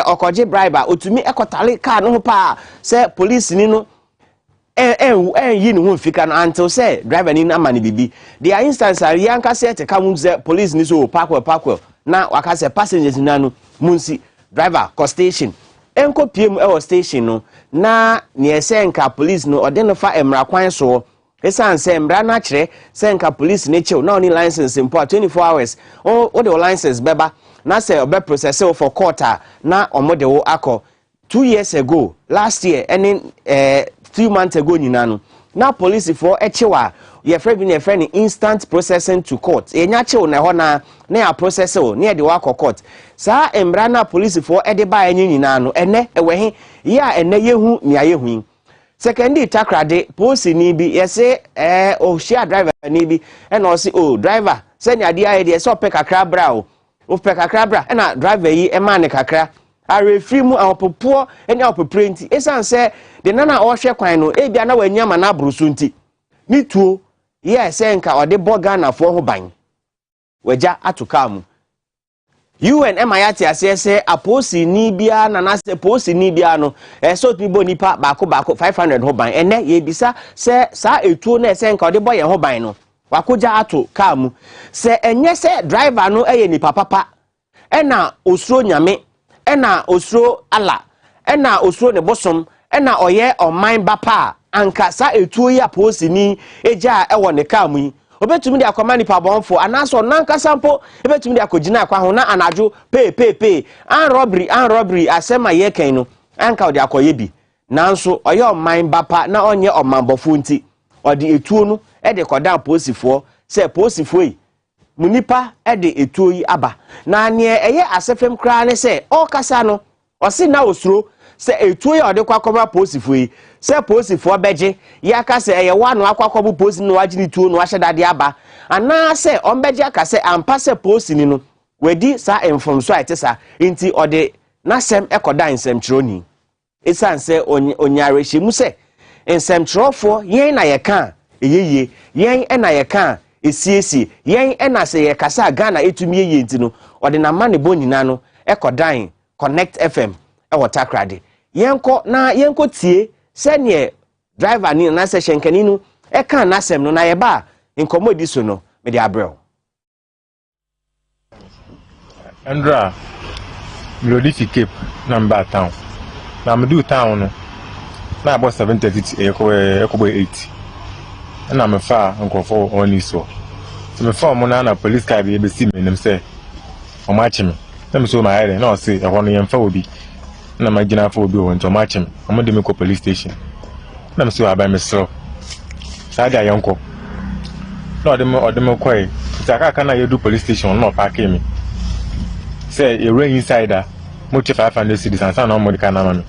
okoje bribe otumi ekotale car no pa say police ni no yi ni ho fika no until say driver ni na mani bibi there instance are yanka say te ka mu say police ni so park well na waka say passengers na no munsi driver co station enko piem e station no na ne esenka police no ode no fa emra kwan so esan say emra na kire senka police ne chew na oni license impo 24 hours o de license beba na say obe process for court na omode wo akọ 2 years ago last year and 2 months ago nyina no na police for echewa ye frɛ bi ne frɛ ni instant processing to court enya chew na ho na ya process o na de wa court sa emra na police for ede ba enyi nyina no ene ewe he ya ene yehu nia yehu secondly takrade police ni bi yese o share driver ni bi e na o si o driver se ni ade aye de se o pe kakra bra o pe kakra bra e na driver yi e ma ne kakra are free mu apopo eni apopre nti esan se de nana o hwe kwan no e bia na wanyama na abrusu nti ni tuo ye se nka ode boga na fo ho ban waja atuka mu UN emayati asese aposi ni bia na na se posi ni bia no so tumi bo nipa baako 500 ho ban ene ye bisa se sa etuo na se nka ode boye ho ban no wakoja atuka mu se enye se driver no eye nipa papa ena osuro nyame ena osuro ala ena osuro ne bosom ena oye oman bapa anka sa etuo ya posi ni eja ewo ne ka mu obetumi de akwama nipa bonfo anaso nanka sampo ebetumi de akogina akwa ho na anajo pe an robbery asema ye kan no anka ode akoye bi nanso oye oman bapa na onye omanbofo nti ode etuo no e de kodan posifo se posifo yi munipa e de etuo yi aba na ne eye asefem kra ne se o kasa no o si na osuro se etuo ya ode kwakoma posifo yi se posifo beje ya ka se eye wanu akwakobu posi no wagini tuo no ahyedade aba ana se ombeje aka se ampa se posi ni no wedi sa enfomso aitesa nti ode nasem ekoda nsem kironi esan se onyare hyemu se nsem kirofo yen na ye kan eyeye yen na ye kan esiesi yen na se ye kasa Ghana etumi yeye nti no ode na mane bonyina no ekodan Connect FM Takrade yenko tie senye driver ni na se shenkani no e kan nasem no na ye ba inkomodi so no me di abrel Andra Melody Cape number town na me do town no na about 7:30 ekobo 8 na me fa nkofo oni so me fa mo na police car be si me nem say o ma chi me na me so ma ere na o say e hono yemfa obi na magina fa obi won to ma chi me o mo de me ko police station na me so aba me so sa da yanko na o de me koi aka na yedu police station no park me say a rain insider much 500 cedis and some more can na me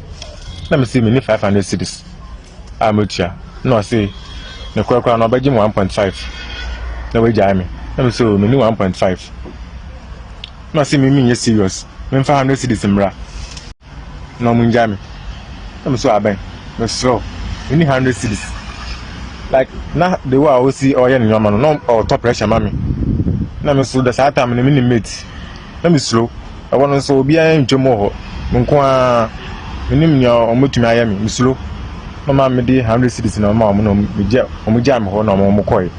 na me see me ni 500 cedis amutia no say na kwa no baji 1.5 na we jai me na me so me ni 1.5 no see me serious me 500 cedis mra no mun jai me na me so aben me so me ni 100 cedis like na the way I see oil in your man no or top pressure mami na me so the same time me ni mate na me slow I want so be an njomo ho nko a menim nya omotumi ayami me slow no ma me di 100 cedis na ma no me jam ho na mo koy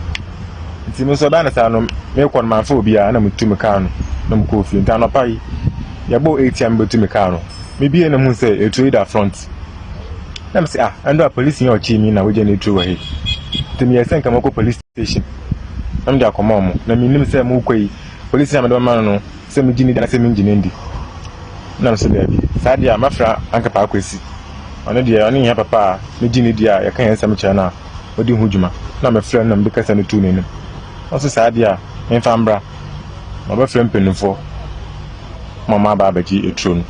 nti me so ba na sa no me kon man fa obi a na mutumi ka no na mo ko fi nta no pai ya bo ATM betumi ka no me bi na hu say e trade front na me say and the police in your chimi na we je na true wa he nti me yesen ka mo ko police station na me da komo mo na me nim say mo koyi police na me do man no se me gini da se me gini ndi na so da bi sa dia mafra anka pa akwesi ono dia ono nya papa me gini dia ya kan yansa me cha na odi hu djuma na me frɛ na me kasa no tu nenim also sa dia en fambra ma ba frɛ mpenufo mama ba baji etron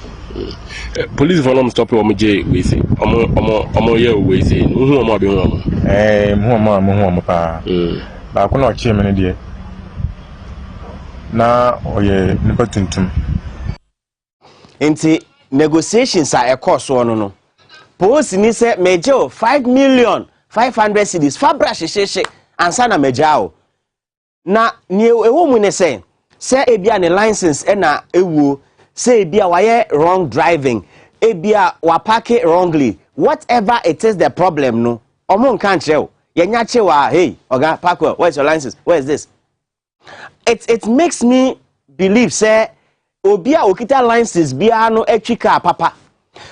police for no stop o je we say omo ye we say hu omo abi hu omo hu omo pa ba ko na o che me ne dia na oye nipa tuntum enti negotiations are course one no police ni say mejo 5,500,000 cedis fabra sheshe ansa na mejao na ni ewo mu ne say ebia ne license e na ewuo say be a wrong driving, e be a wa park it wrongly, whatever it is the problem no. Omo can't show. Yenyache wa hey, oga park well. Where's your license? Where is this? It makes me believe say obia okita license bia no etwika papa.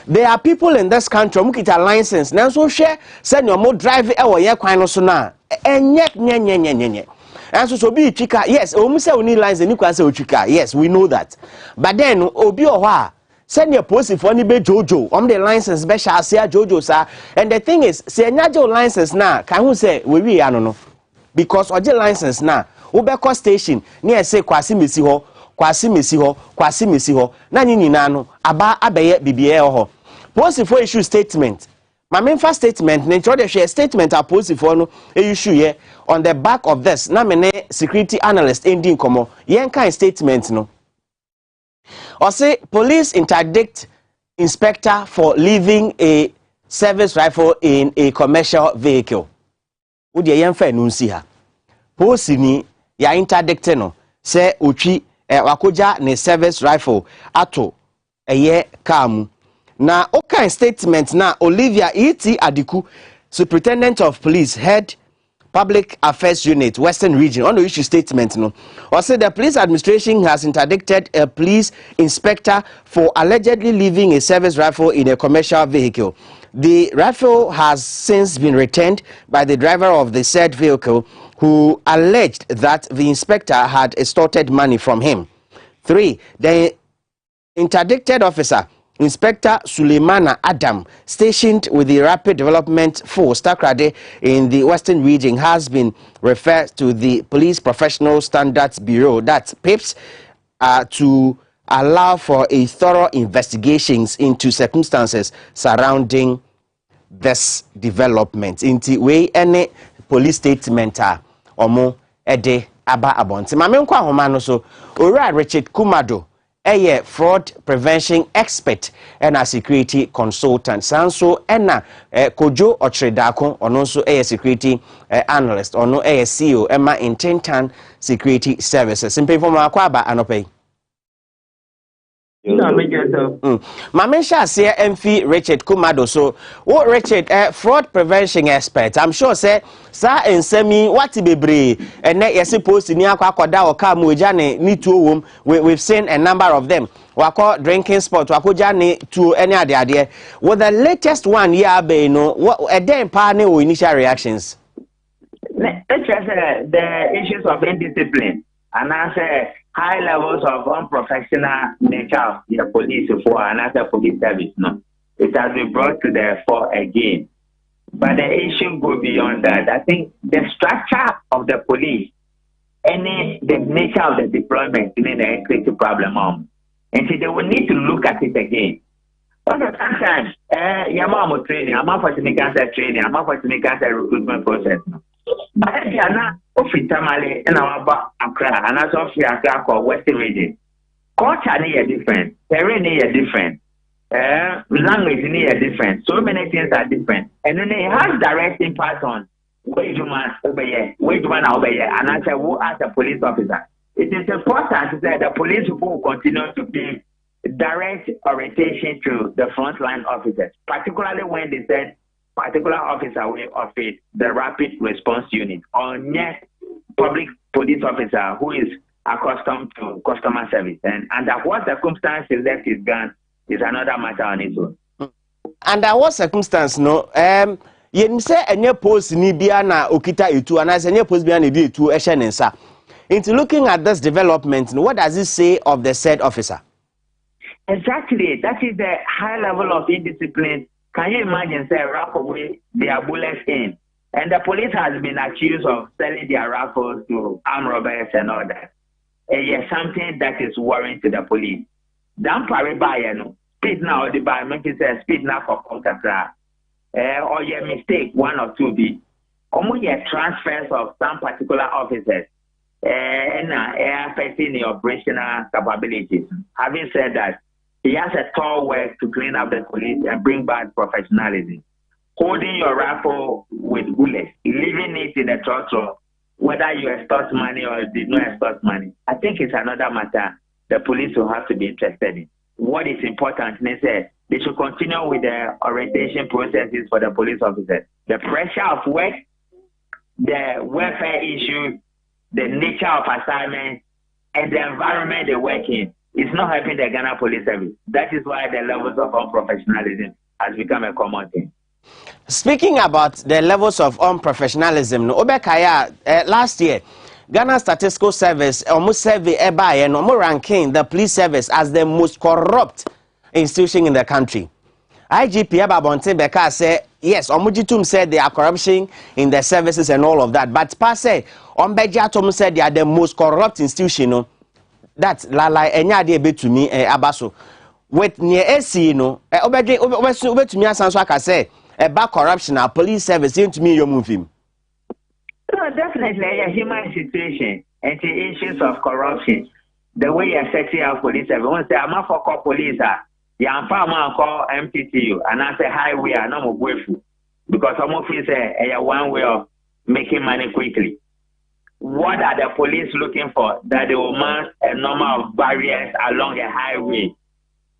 There are people in this country who get a license. Now so share send your more drive e ye kwan no so na enye. And so be chika yes, o say we need license ni kwa say o chika. Yes, we know that. But then obi ohwa send your post for ni be jojo. The license be sha say jojo sir. And the thing is, say nyajo license na kan who say we ano no. Because oje license na wo be call station ni say kwasi mesi ho. Kwasi mesi ho na nyina no aba abeye bibie ho post for issue statement my main first statement na the share statement a post for no issue here on the back of this na me security analyst ending komo yen kind statement no or say police interdict inspector for leaving a service rifle in a commercial vehicle wo de yen fa nu nsi ha post ni ya interdict no say otwi wakoja ne service rifle ato eye kam na okay statement na Olivia E.T. Adiku, Superintendent of Police, Head Public Affairs Unit, Western Region, on the issue statement no. Or say the police administration has interdicted a police inspector for allegedly leaving a service rifle in a commercial vehicle. The rifle has since been returned by the driver of the said vehicle, who alleged that the inspector had extorted money from him. 3. The interdicted officer, Inspector Suleimana Adam, stationed with the Rapid Development Force, Takrade, in the Western Region, has been referred to the Police Professional Standards Bureau, that's PIPS, to allow for a thorough investigations into circumstances surrounding this development. Into way any police statement omo ede aba abonti mame nkwa homa no so ora Richard Kumado eye fraud prevention expert and a security consultant sanso ena Kojo Otredako ono nso eye security analyst ono eye CEO ema Intentan Security Services simple for akwa aba anopai Mame sha say MF Richard Kumado so what Richard fraud prevention expert I'm sure say sa ensemi wati bebre and yes supposed ni akwakoda oka mu eja ni tuo wom we've seen a number of them wako drinking spot wako ja ni tuo any ade with the latest one ya be no what then pa ne o initial reactions let's just the issues of indiscipline and I say high levels of unprofessional nature of the police for another police service. No, it has been brought to the fore again. But the issue goes beyond that. I think the structure of the police, the nature of the deployment, the creative problem. And so they will need to look at it again. But sometimes, I'm training, I'm not for training, I'm not for recruitment process. But they are not officially in our Accra, and as of Accra or Western Region. Culture is different, terrain is different, language is different, so many things are different. And then it has direct impact on where you man obey, and I say, who as a police officer. It is important to say the police will continue to give direct orientation to the frontline officers, particularly when they said particular officer will offer the rapid response unit or next public police officer who is accustomed to customer service. And under what circumstances left his gun is another matter on its own. Under what circumstance no yen say enye post ni bia na okita etu and enye post bia na bi etu ehye nensa. Into looking at this development, what does it say of the said officer? Exactly. That is the high level of indiscipline. Can you imagine, say, wrap away their bullets in? And the police has been accused of selling their rifles to armed robbers and all that. Yes, something that is worrying to the police. Don't speed now, the buy, make it say speed now for contact. Or your mistake, one or two be. Almost your transfers of some particular officers and affecting the operational capabilities. Having said that, he has a tall work to clean up the police and bring back professionalism. Holding your rifle with bullets, leaving it in the throttle, whether you extort money or did not extort money, I think it's another matter the police will have to be interested in. what is important, they say they should continue with the orientation processes for the police officers. The pressure of work, the welfare issues, the nature of assignment, and the environment they work in is not helping the Ghana Police Service. That is why the levels of unprofessionalism has become a common thing. Speaking about the levels of unprofessionalism, last year, Ghana Statistical Service almost survey and ranking the police service as the most corrupt institution in the country. IGP Ababonte Beka said, yes, Omujitum said there are corruption in the services and all of that. But Pase, Ombejatom said they are the most corrupt institution. That's Lala Enyade Betumi Abaso. With near AC, to me, as I say, about corruption, our police service into me, you move him. No, definitely a human situation and the issues of corruption. The way you're setting up police service, once I'm not for call police, I'm call MTTU and I say highway, I'm not grateful because some of you say one way of making money quickly. What are the police looking for? That they will mount a number of barriers along a highway.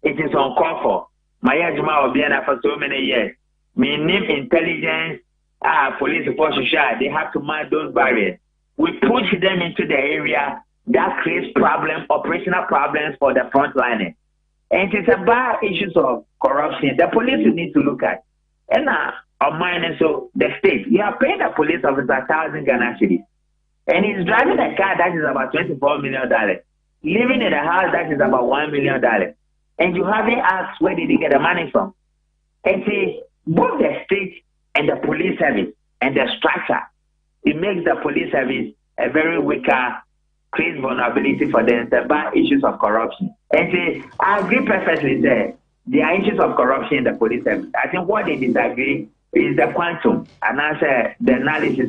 It is uncalled for. My Juma will be in for so many years. Meaning intelligence, police force, they have to mount those barriers. We push them into the area that creates problems, operational problems for the frontliners. And it's about issues of corruption. The police need to look at. And on mine, so the state, you are paying the police officer 1,000 Ghana cedis. And he's driving a car that is about $24 million, living in a house that is about $1 million. And you haven't asked where did he get the money from. And see, both the state and the police service and the structure, it makes the police service a very weaker, creates vulnerability for them, the bad issues of corruption. And see, I agree perfectly there. There are issues of corruption in the police service. I think what they disagree is the quantum. And answer the analysis,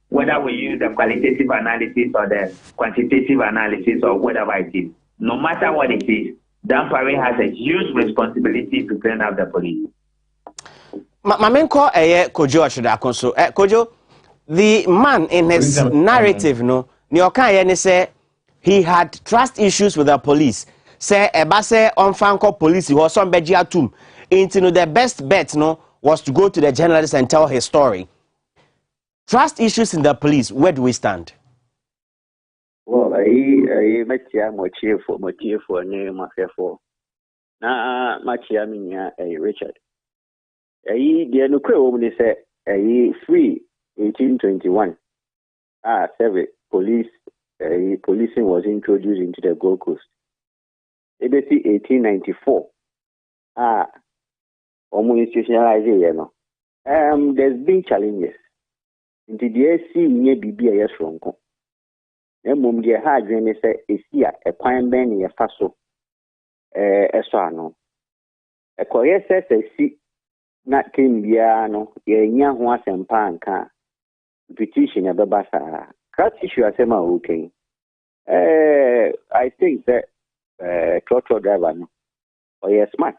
whether we use the qualitative analysis or the quantitative analysis or whatever it is. No matter what it is, Dampare has a huge responsibility to clean up the police. Mamenko Kojo Ashudakonso. Kojo, the man in his narrative, say he had trust issues with the police. Say Ebase on Franco police, he was on Bejiatum. Into the best bet was to go to the journalist and tell his story. Trust issues in the police, where do we stand? Well, I met you more cheerful name for. Now, Machia Minya, Richard. The Nuclear woman said, free 1821. Police, policing was introduced into the Gold Coast. ABC 1894. Almost institutionalized, there's been challenges. Into the AC near BBS from Co. Then mum dear hard dream say is here a pine ben a faso a courier says a seat not came biano, a young was and pan car petition a babasa. Cat issue as a okay. I think that trotro driver or you're smart.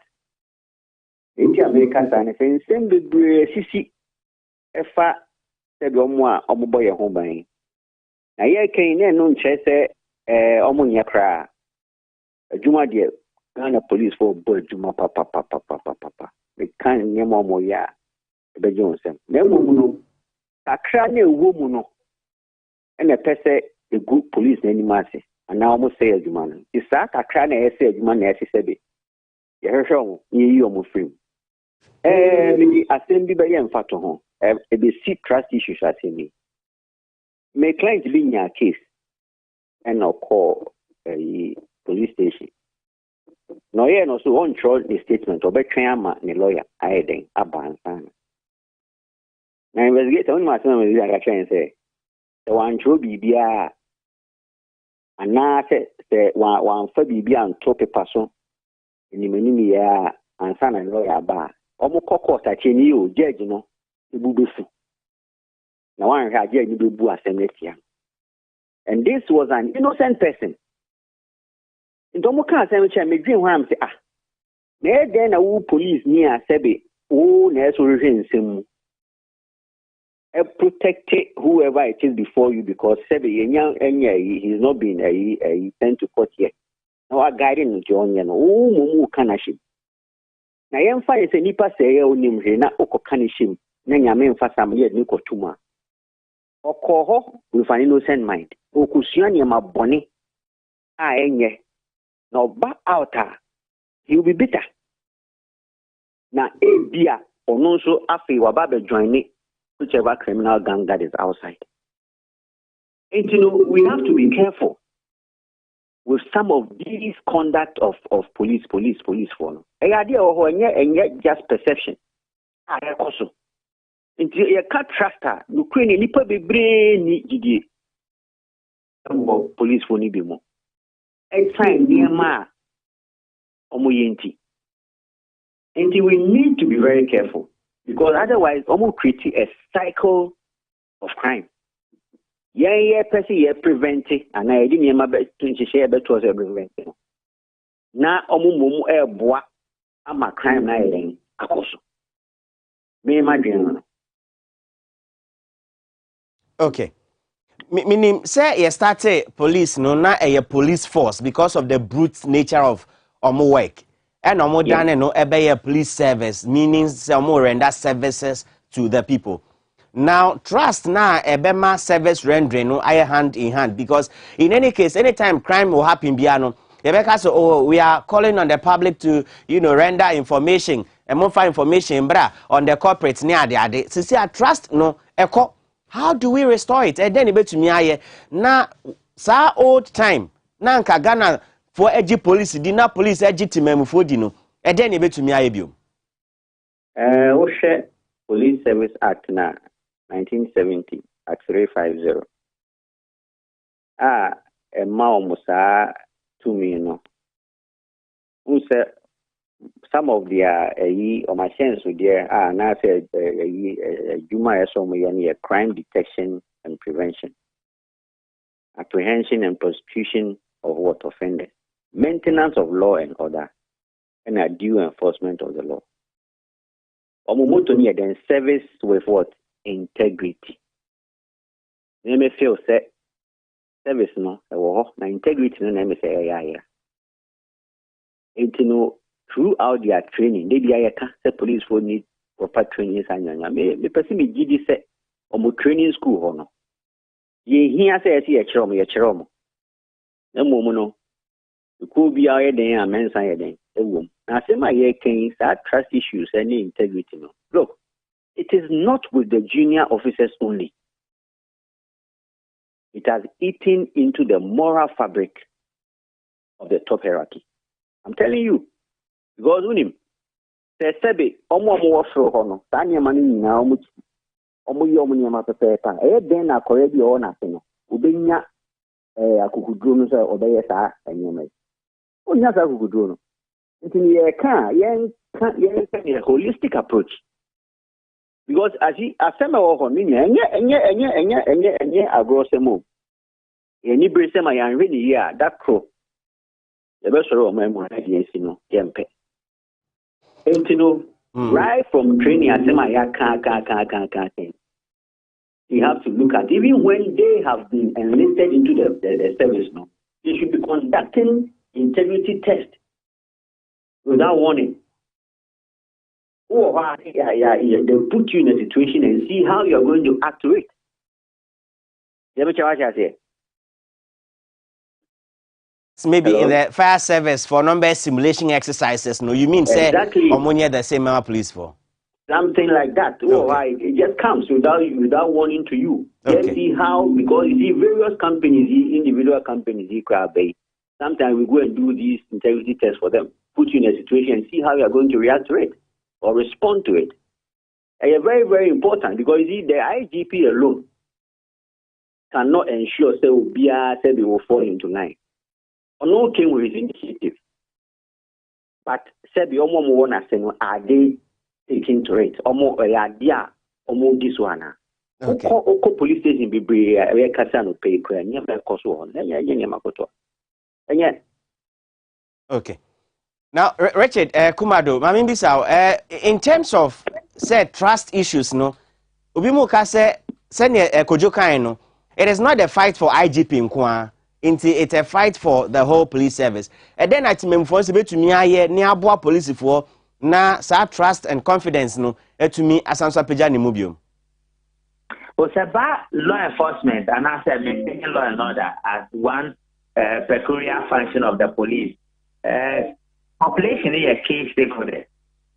In the American time, same the CC a fat. Said boy a home buying. Now, ye came in no chase Omonia cry. A Juma dear, Ghana police for boy Juma papa. They can't near Momoya, the Johnson. No, a cranny woman, and a pesse a good police name mercy. And now almost say a Juman. Is that a cranny essay a Juman as he said it? You show you almost free. The assembly by young factor home. They see trust issues as in me. May clients be in your case and I'll call a police station. No, yeah, no, so on troll the statement or Beckham, the lawyer, I think, a ban. Now, investigate on my son, I can say, the one true BBA and now say one for BB and top a person in the Minimia and son and lawyer bar. Almost court at you, judge, Bubufu. Now one had Bubu as a and this was an innocent person. In Domoka cemetery, me dream where I'm say then a police near Sebi, Nesurian protect whoever it is before you because Sebi young and he's not been a sent to court yet. na wa guide no je onye no wo mu kana hye na yemfa yese nipa sɛ yɛ onim hwe na okɔka ne hye na nyame mfa sam yɛ ni kɔtuma ɔkɔ with an innocent mind okusua ne ma bɔne a enye na ɔba out he will be bitter na ebia ono nso afi waba be join whichever criminal gang that is outside. And we have to be careful with some of these conduct of police for no. E idea enye just perception. Also. Into you can't trust her. No kwani nipa bebre ni gidi. Police for ni bi mo. E time niema omoyenti. And we need to be very careful because otherwise almost create a cycle of crime. Yeah, person prevent it, and I didn't remember to share that was a prevention. Now, mumu bois, I'm a crime night, a course. Me, my dream. Okay. Meaning, say, you started police, no, not a police force because of the brute nature of work. And no done no a police service, meaning some more render services to the people. Now, trust now ebema service rendering no I hand in hand because in any case, anytime crime will happen, biano, so oh, we are calling on the public to render information and more information on the corporates near the ade. See, I trust no echo. How do we restore it? And then it to me na sa old time na nka Ghana for edgy police dinner police edgy team for dino. And then it to me bio. Police Service Act na 1970 Act 350. Musa to me no. Some of their machines with their now said Juma crime detection and prevention, apprehension and prosecution of what offenders, maintenance of law and order, and a due enforcement of the law. Then service with what? Integrity. Let me feel say service no na integrity no na me say yeah. Throughout their training, they be say police will need proper training and me person me gidi say omo training school ho no. Ye hia say ye chero na momu no ko bi aye den amensan ye den ewom. Na say my ye ken sa trust issues and integrity no. Look, it is not with the junior officers only. It has eaten into the moral fabric of the top hierarchy. I'm telling you, because unim, se sebe omo wofro ho no, sa nyama ni nyina omo yi omo nyama pepepa. Den na koredi o na se no. Ubenya akukuduro no so obeye sa nyama. Onya sa akukuduro no. Ntini ye kan a holistic approach. Because as he asema ho enye agrosemo. Any bresema yan really here that crow. The best of my no yempe. Right from training asema ya can. You have to look at even when they have been enlisted into the service now, they should be conducting integrity tests without warning. They put you in a situation and see how you are going to act to it. Maybe hello? In the fire service for number simulation exercises, no, you mean exactly. Say ammonia the same police for something like that. Okay. It just comes without warning to you. Okay. Let's see how, because you see various companies, individual companies, sometimes we go and do these integrity tests for them, put you in a situation and see how you are going to react to it or respond to it. And it's very, very important because you see the IGP alone cannot ensure they will fall into line. No came with his initiative. But said the are they taking to it? Almost this one. Okay. Police station be pay okay. Now, Richard Kumado, in terms of say trust issues, no, Ubimuka say Kojoka, no, it is not a fight for IGP in Kwa. it's a fight for the whole police service. And then at memfo se betumi aye ne aboa police for na sa trust and confidence no etumi asanso apagya ne mu biom. It's about law enforcement and as maintaining law and order as one peculiar function of the police. Population is a key stakeholder,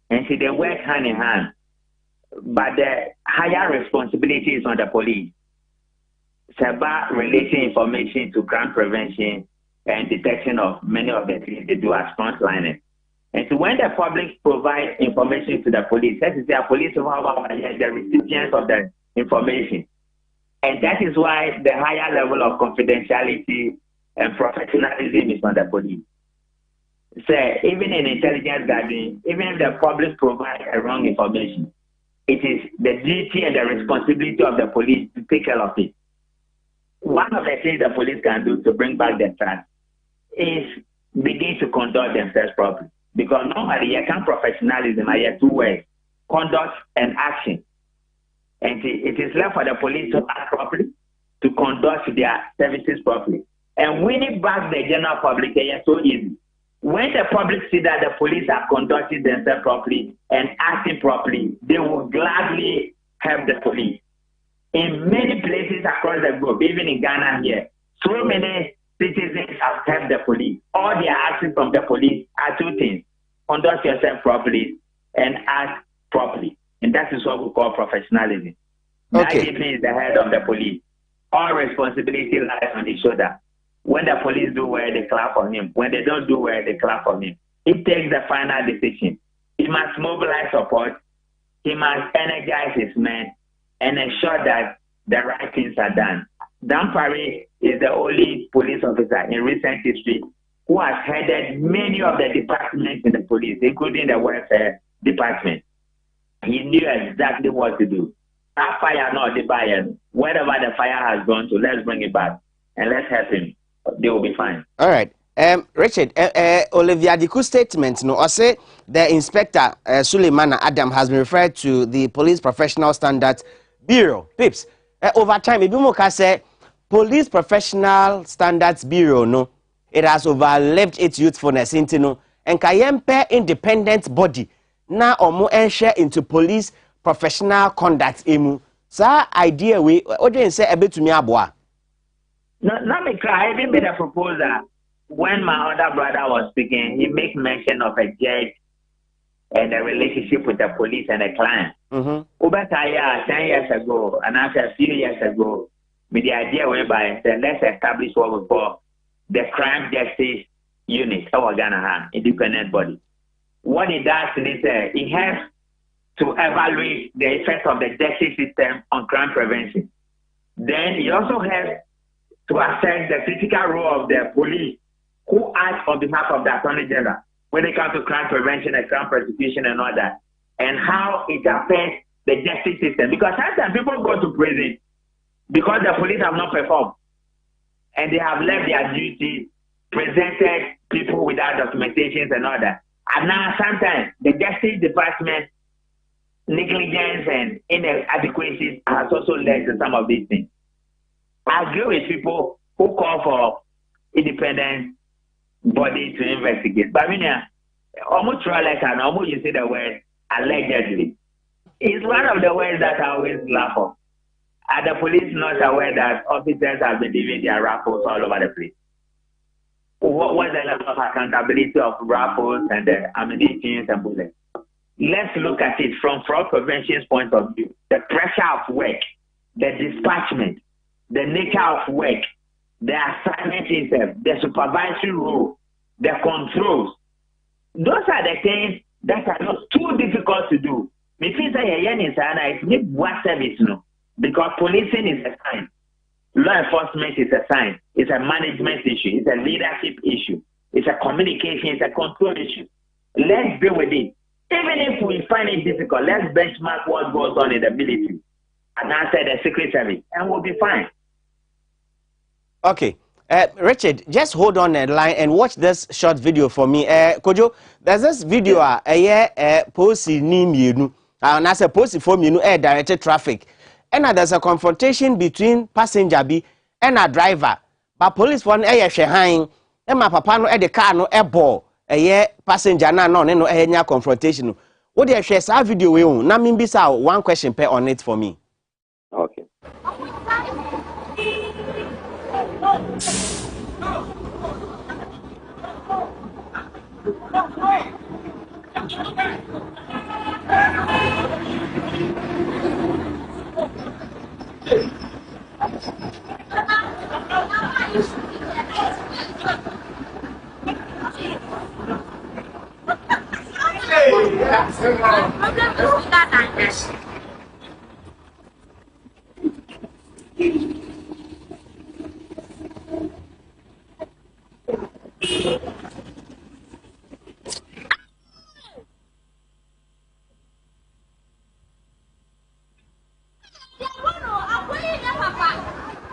and so they work hand in hand. But the higher responsibility is on the police. It's about releasing information to crime prevention and detection of many of the things they do as frontliners. And so when the public provides information to the police, that is the police of the recipients of the information. And that is why the higher level of confidentiality and professionalism is on the police. So even in intelligence gathering, even if the public provides a wrong information, it is the duty and the responsibility of the police to take care of it. One of the things the police can do to bring back the trust is begin to conduct themselves properly. Because normally you can professionalism, I have two ways, conduct and action. And it is left for the police to act properly, to conduct their services properly. And winning back the general public is so easy. When the public see that the police are conducting themselves properly and acting properly, they will gladly help the police. In many places across the globe, even in Ghana here, so many citizens have helped the police. All they are asking from the police are two things: conduct yourself properly and act properly. And that is what we call professionalism. Okay. That is the head of the police. All responsibility lies on his shoulder. When the police do well, they clap for him. When they don't do well, they clap for him. He takes the final decision. He must mobilize support. He must energize his men and ensure that the right things are done. Dan Parry is the only police officer in recent history who has headed many of the departments in the police, including the welfare department. He knew exactly what to do. That fire, not the fire. Wherever the fire has gone to, let's bring it back and let's help him. They will be fine. All right. Richard, Olivia Diku's statement, no, I say the inspector, Suleiman Adam, has been referred to the Police Professional Standards Bureau. Pips, over time, if you say Police Professional Standards Bureau, no, it has overlived its youthfulness into no, and kayempe independent body, now or more share into police professional conduct emu. Sa idea we, audience say a bit to me aboa. No, not me cry. I even made a proposal. When my other brother was speaking, he made mention of a judge and a relationship with the police and a client. Over 10 years ago, and after a few years ago, with the idea whereby let's establish what we call the Crime Justice Unit, our Ghana independent body. What it does is it helps to evaluate the effect of the justice system on crime prevention. Then it also helps to assess the critical role of the police who act on behalf of the Attorney General when it comes to crime prevention and crime prosecution and all that, and how it affects the justice system. Because sometimes people go to prison because the police have not performed and they have left their duty, presented people without documentations and all that. And now sometimes the Justice Department negligence and inadequacies has also led to some of these things. I agree with people who call for independent body to investigate. But I mean, almost like and almost you say the word allegedly. It's one of the words that I always laugh at. Are the police not aware that officers have been leaving their rifles all over the place? What's the level of accountability of rifles and the ammunition and bullets? Let's look at it from fraud prevention's point of view. The pressure of work, the dispatchment, the nature of work, the assignment itself, the supervisory role, the controls. Those are the things that are not too difficult to do. Me feel say it's need what service no, because policing is a sign, law enforcement is a sign, it's a management issue, it's a leadership issue, it's a communication, it's a control issue. Let's deal with it. Even if we find it difficult, let's benchmark what goes on in the military and answer the Secret Service, and we'll be fine. Okay. Richard, just hold on the line and watch this short video for me. Kojo, there's this video post ni mienu. And as a post for mienu directed traffic. And there's a confrontation between passenger B and a driver. pa police for no hwe han e ma papa no e de car no e bo passenger na no ne no nya confrontation no wo de hwe sa video we hu na mbisa one question per on it for me. Okay.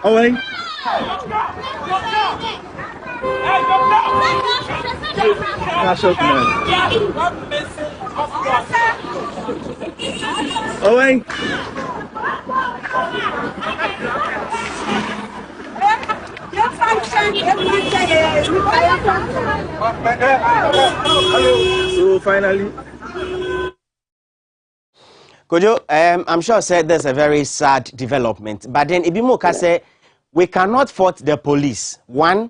Owen. That's okay. Owen. So finally. Kojo, I'm sure said there's a very sad development, but then Ibimoka say we cannot fault the police. One,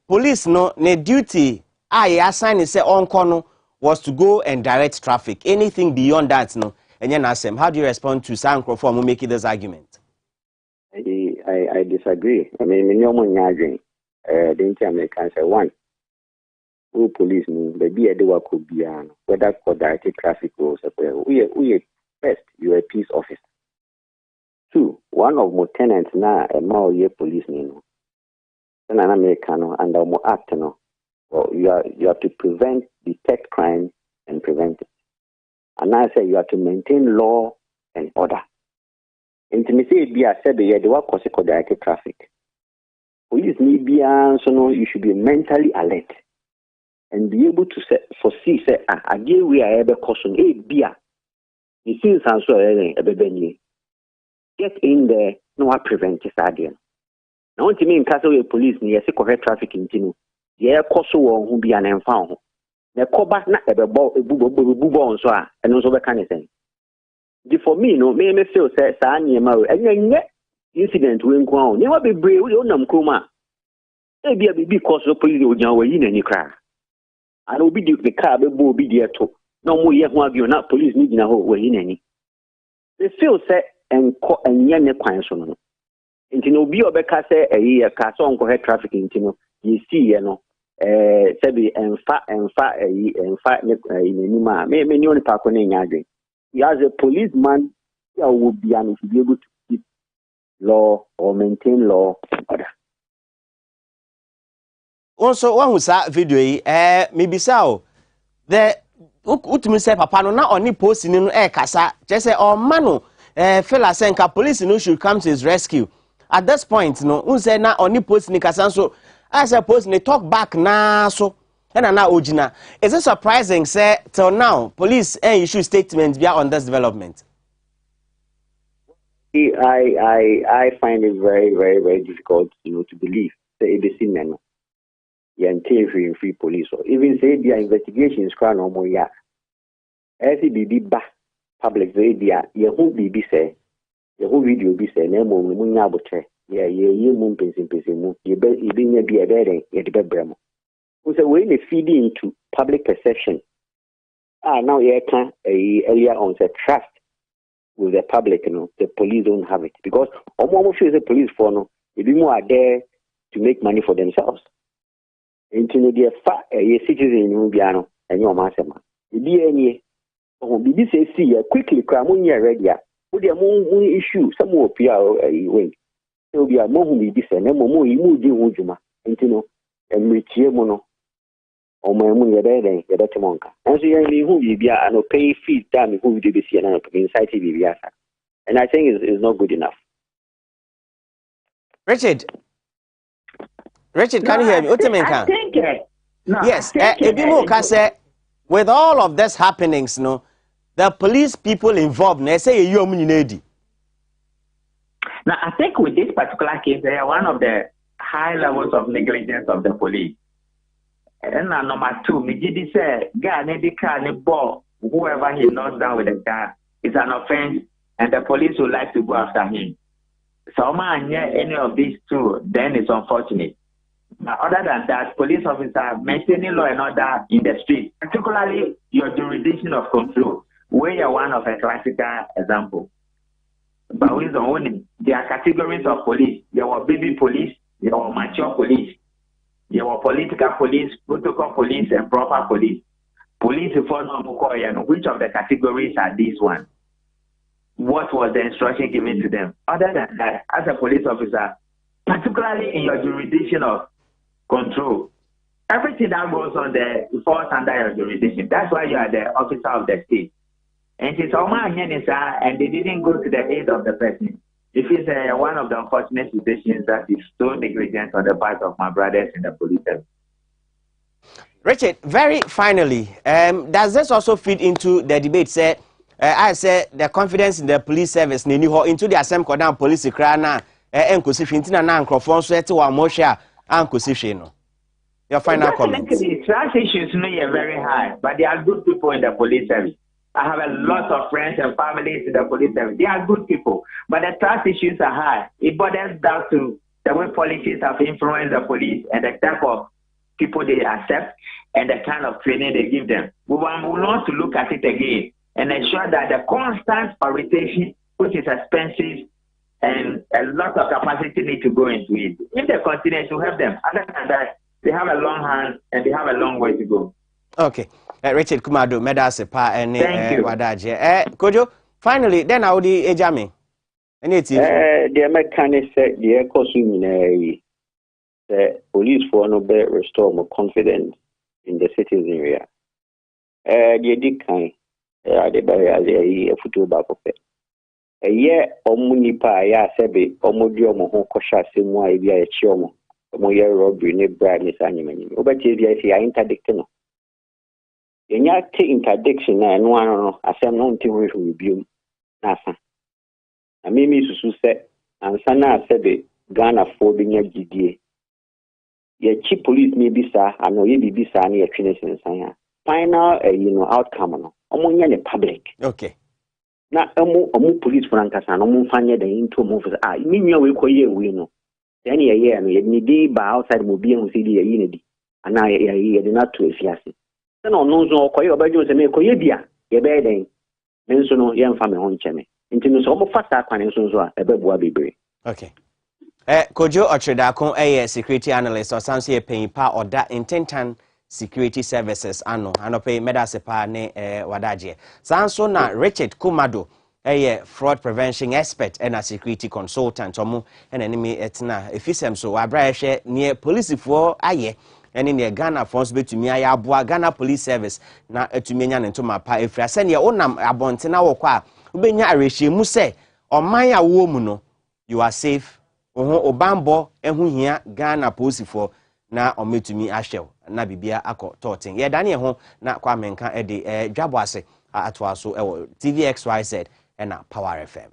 police no ne duty I assign say on kono was to go and direct traffic. Anything beyond that, no. And then ask him, how do you respond to Sam Crawford making this argument? I disagree. I mean, the Americans say one. Who police mean the they work could be whether for direct traffic rules. We first, you're a peace officer. Two, one of my tenants now a more year police no. Then an American and more act no. Well, you have to prevent, detect crime and prevent it. And I say you have to maintain law and order. Intimacy be I said the work was direct traffic. Police need be so no, you should be mentally alert and be able to foresee say again we are able caution beer. The things are so get in there, no what prevent this idea. Now to me in castle police near correct traffic in Tinu. Yeah, coso who be an enfant. The coba not a bubble on so and also the kind of thing. For me, no, may feel say Sanya Maro, and yet incident will go on. Never be brave, we don't know Kuma. Maybe a big cause of police would know in any cry. And will be the car, will be there too. No more yet one of you not police needing a whole way in any. They feel set and yen a quanson. Intino be obeka say a year castle on correct traffic in Tino. You see, you know, Sebi and fat in Nima, may only park on any. As a policeman, you would be able to be able to keep law or maintain law and order. Also, one who saw video, maybe so. The ultimate say, Papa, no, not only posting in air casa, just say, oh, mano, fella saying, police no should come to his rescue. At this point, no, who say, not only posting in casa, so I suppose they talk back now, so. And now, Ojina, is it surprising, say, till now, police issue statements beyond on this development? I find it very, very, very difficult, to believe. The ABC men, free police, or even say their investigations crown no more ya. SBB back public media, who be say, the whole video be say, no more munyabotre, moon pacing, you be a bedding, yet the bremo. Was a way they feed into public perception. Now earlier on said trust with the public, the police don't have it. Because almost the police for no, they be more there to make money for themselves. Into the citizen in Ubiano and your master. The DNA BB say see quickly crime ready. Would the moon issue some more PR wing. There will be a more who be this and more Juma, and and reach mono. Or my moon, you're better monka. And so you who you be and pay fee damn who did be seen inside TV. And I think it's not good enough. Richard, can you hear me? I think yes, Ebimoka say with all of this happenings, the police people involved, they say you are. Now I think with this particular case, one of the high levels of negligence of the police. And number two, Mijidi said, guy, car, ball, whoever he knocks down with a car is an offense, and the police would like to go after him. So, any of these two, then it's unfortunate. But other than that, police officers maintaining law and order in the street, particularly your jurisdiction of control, where you're one of a classical example. But there are categories of police. There were baby police, there were mature police, there were political police, protocol police, and proper police. Police for which of the categories are these ones? What was the instruction given to them? Other than that, as a police officer, particularly in your jurisdiction of control, everything that goes on there falls under your jurisdiction. That's why you are the officer of the state. And it's and they didn't go to the aid of the person. It is one of the unfortunate situations that is so negligent on the part of my brothers in the police service. Richard, very finally, does this also feed into the debate? Say, I say the confidence in the police service into the assembly down police crana and Kosifina and Crofon so to Mosha and Kosifino. Your final comment. Trust issues are very high, but there are good people in the police service. I have a lot of friends and families in the police service. They are good people, but the trust issues are high. It boils down to the way politics have influenced the police and the type of people they accept and the kind of training they give them. We want to look at it again and ensure that the constant orientation, which is expensive and a lot of capacity need to go into it. If they continue to help them, other than that, they have a long hand and they have a long way to go. Okay. Richard Kumado, Medase Pa and Wadaje. Kojo, finally, then I would ejami. The mechanic said the economy, the police for no better restore more confidence in the citizenry. The did kind, the barrier, a football bapope. A year or munipa, ya sebe, or modio mo kosha simwa, via a chomo, moya robbery, ne brightness animal. But if you are interdicting. In your interdiction, and one as I'm not to review Nasa. I mean, Mrs. said, and Sana said the Ghana for being a GDA. Your chief police may be, sir, I know you be, sir, near Trinity and Saya. Final, outcome, among the public. Okay. Now, a more police for Ancasan, no more funny than into moves. I mean, you will call you, we know. Then a year, and you need by outside Mobian City, a unity, and I did not to a fiasco. No, no, quite about you as a make Coyabia, a bad day. Then so no young family on cheme. Into some fast up and so a baby. Okay. Kojo Ochedakon, a security analyst or Sansi paying part or that intentan security services anno, and pay Medasepa ne Wadaje. Sanso na Richard Kumado, a fraud prevention expert and a security consultant, or an enemy etna. Afisem so Abrashe near police for aye. And in the Ghana force be to me, I abua Ghana police service na to me and to my pa. If I send your own abontina or qua, Ubenya Arishi Muse or Maya woman, you are safe. Obambo and who here Ghana police for na or me to me ashel, na bibia ako torting. Yeah, Daniel home na kwa menka edi Dwabo Ase at waso TVXYZ and Power FM.